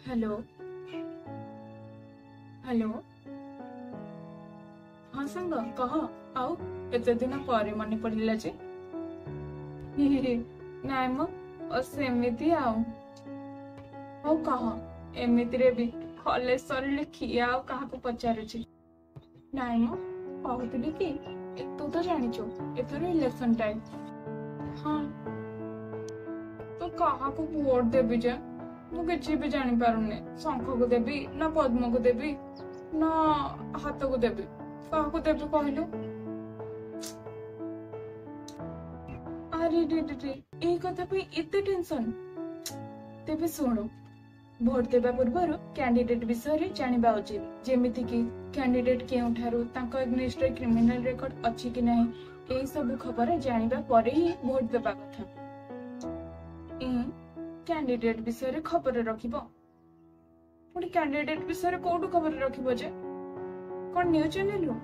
Hello hello हाँ सांग कह आउ एते दिन पर मन पड़ा जे नाइ मो सेमती आउ हौ कह एमिति रे भी कॉलेज सरिले किए आउ काहाको पचारुछि नाइ मो कहतुली कि तू तो जानिଛୁ एथर इलेक्शन टाइम हाँ तो काहाको वोट देबी जे मु किछि भी जानि पारुनी शंख को देबी ना पद्म को देबी ना हाथ को देबी काहाको देबी कहलु अरे रे रे रे ए कथा पे एते टेंशन तेबे सुनो भोट देबा पूर्वर कैंडिडेट विषय रे जानिबा उचित जेमिति कि कैंडिडेट केउठारु तांको एग्नेस्ट रे क्रिमिनल रिकॉर्ड अछि कि नाही एई सब खबर जानिबा परे ही भोट देबा कथा कैंडिडेट विषय रे खबर रखिबो पुणी कैंडिडेट विषय रे कोडु खबर रखिबो जे कोन न्यूज चैनल रो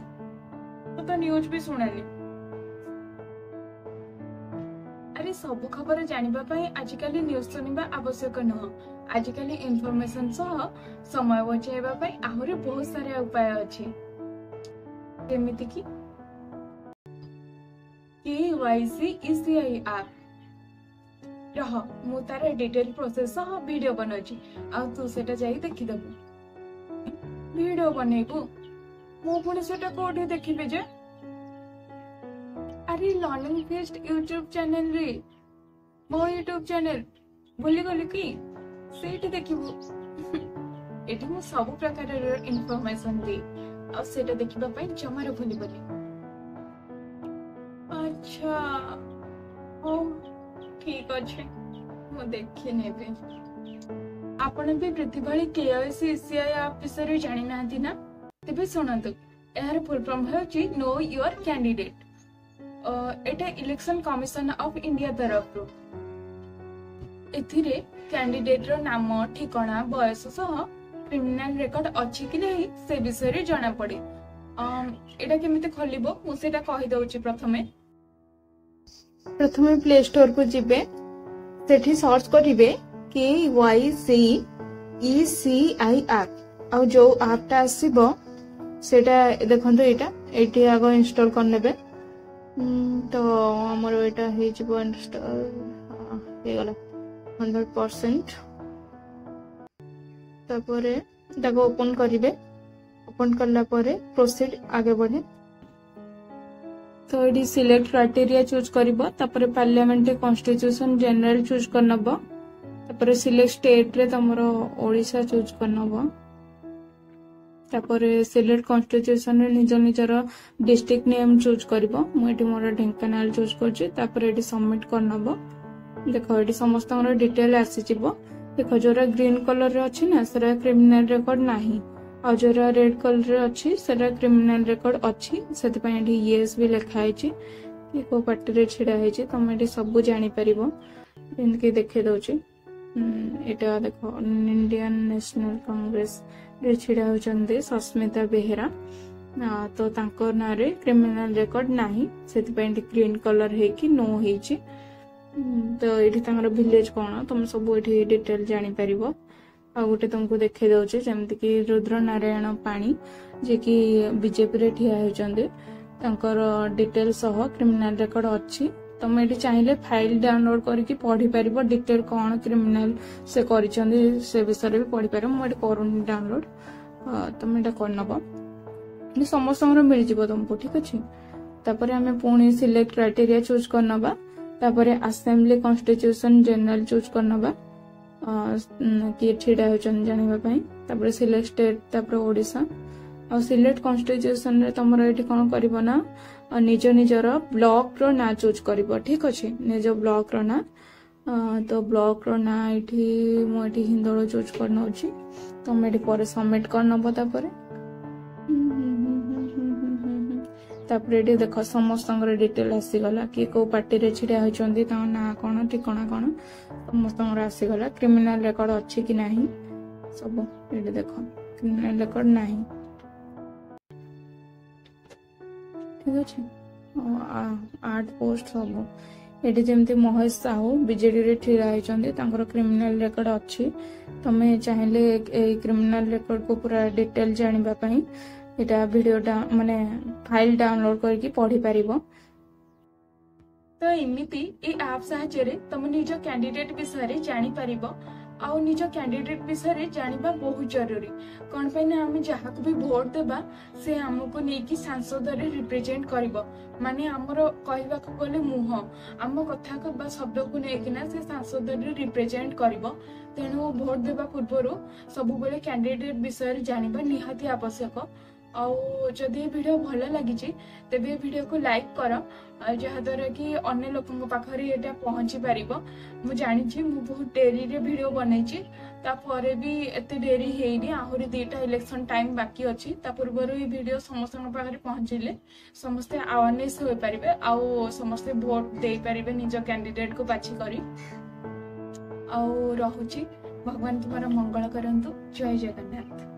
तो न्यूज भी सुनानी अरे सब खबर जानिबा पई आजिकली न्यूज सुनिबा आवश्यक नह आजिकली इन्फॉर्मेशन सह समय बचाइबा पई आहुरी बहुत सारे उपाय अछि जेमिति कि KYC ECI ऐप रह मु तार डिटेल प्रोसेस सह वीडियो बनौछि आ तू सेटा जाई देखि दबु वीडियो बनेबु मु पुणी सेटा कोठी देखिबे जे अरे लर्निंग फेस्ट यूट्यूब चैनल रे मो यूट्यूब चैनल भूली गली कि सेठी देखिबु एठी मु सब प्रकार रे इन्फॉर्मेशन दे आ सेटा देखिबा पई जमार भूली गली अच्छा ओ ठीक अच्छे मु देखि नेबे आपण भी पृथ्वी भली KYC ECI ऐप विषय जानि नांती ना तेबे सुनंतु एहर फुल फॉर्म होची know your candidate Etah election commission of India तरफ रो एथिरे कैंडिडेट रो नाम ठिकाना बयस सह क्रिमिनल रिकॉर्ड अछि कि नहीं से विषय रे जाना पड़े एटा केमिते खोलिबो मु सेटा कहि दउची प्रथमे प्ले स्टोर को जिबे सेठी सर्च करिवे KYC ECI ऐप आ जो ऐप ता आसीबो सेटा देखंतो एटी आगो इंस्टॉल कर नेबे तो हमर एटा हे जिवो इंस्टॉल हे गला 100% तापरे ताको ओपन करिवे ओपन करला परे प्रोसीड आगे बढ़े तो ये सिलेक्ट क्राइटेरिया चूज करिबो तापरे पार्लियामेंट कॉन्स्टिट्यूशन जनरल चूज करनबो तापरे सिलेक्ट स्टेट रे तमरो ओडिसा चूज करनबो तापरे सिलेक्ट कॉन्स्टिट्यूशन रे निज निजर डिस्ट्रिक्ट नेम चूज करिबो मु एटी मोर ढेंकानाल चूज करछि तापरे एटी सबमिट करनबो देखो एटी समस्त हमर डिटेल आसी जिवो देखो जोरा ग्रीन कलर रे अछि ना सेरा क्रिमिनल रिकॉर्ड नाही आ जोरा रेड कलर रे अछि सेरा क्रिमिनल रिकॉर्ड अछि सेति पय एटी यस भी लिखा है छी को पार्टी रे छिडा है छी तमे एटी सब जानि परिबो इनके देखे दउची एटा देखो इंडियन नेशनल कांग्रेस रे छिडा होचंदे सस्मिता बेहेरा तो तांको नारे क्रिमिनल रिकॉर्ड नाही सेति पय एटी ग्रीन कलर है कि नो है छी तो एटी तांगर विलेज कोन तुम सब एटी डिटेल जानि परिबो आ गोटे तुमको देखे दउचे जेमति कि रुद्र नारायण पाणी जे कि बीजेपी रे ठिया होचंदे तांकर डिटेल सह क्रिमिनल रिकॉर्ड अछि तुम एटी चाहिले फाइल डाउनलोड करके पढ़ी परिबो डिटेल कोन क्रिमिनल से करिचंदे से विषय भी पढ़ी पारो मो एटी करूनी डाउनलोड तुम एटा करनबो नि समस्त हमर मिल जिवो तुमको ठीक अछि तापरे हमें पुणी सिलेक्ट क्राइटेरिया चूज करनबा तापरे असेंबली कॉन्स्टिट्यूशन जनरल चूज करनबा किए छिड़ा होचन जानिबा पई तापरे सिलेक्ट स्टेट तापरे ओडिसा आ सिलेक्ट कॉन्स्टिट्यूशन रे तमरो एठी कोन करबो ना निज निजर ब्लॉक रो ना चूज करबो ठीक अछि निज ब्लॉक रो ना तो ब्लॉक रो ना एठी मो एठी हिंदोळ चूज करनो अछि तमे एठी पर सबमिट करनबो तापरे एठी देखो समस्त डिटेल आसी गला कि को पार्टी रे छिड़ा होचंदी ता ना कोन ठिकाना कोन समस्त आसी गला क्रिमिनल रिकॉर्ड अछि कि नाही सब एठी देखो क्रिमिनल रिकॉर्ड नाही ठीक अछि आर्ट पोस्ट सब एटी जमती महेश साहू बीजेडी रे ठिया होइचंदी तांकर क्रिमिनल रेकर्ड अच्छी तमे चाहिले क्रिमिनल रेकर्ड को पूरा डिटेल जानिबा पई एटा वीडियोटा माने फाइल डाउनलोड करके पढ़ी पारिबो। तो इमिति ए ऐप साहाय्य तुम निज कैंडिडेट विषय जानी पारिबो आउ निज कैंडिडेट विषय जानिबा बहुत जरूरी कौन पे ना आम जहाँ भी भोट देबा से आमको नहीं सांसद रे रिप्रेजेंट करिबो माने हमरो कहबा को गले मुह आम कथा को शब्द को लेकिना से सांसद रे रिप्रेजेंट करिबो तेणु भोट देबा पूर्व सब बेले कैंडिडेट विषय जानिबा निहाती आवश्यक। आउ जदि वीडियो भल लगी तेबे वीडियो को लाइक कर जहाद्वारा कि अन्य लोकों पाखरे एटा पहुंची पारिबो। मु जानिछि मु बहुत डेरी रे वीडियो बनैछि तापर भी एते डेरी हेइनी आहुरी 2टा इलेक्शन टाइम बाकी अछि ता पूर्वरो ई वीडियो समस्त पाखरे पहुंचिले समस्त अवेयरनेस होई पारिबे आउ समस्त वोट देई पारिबे निज कैंडिडेट को बाछि करी। आउ रहुछि भगवान तुम्हारा मंगल करंतु। जय जगन्नाथ।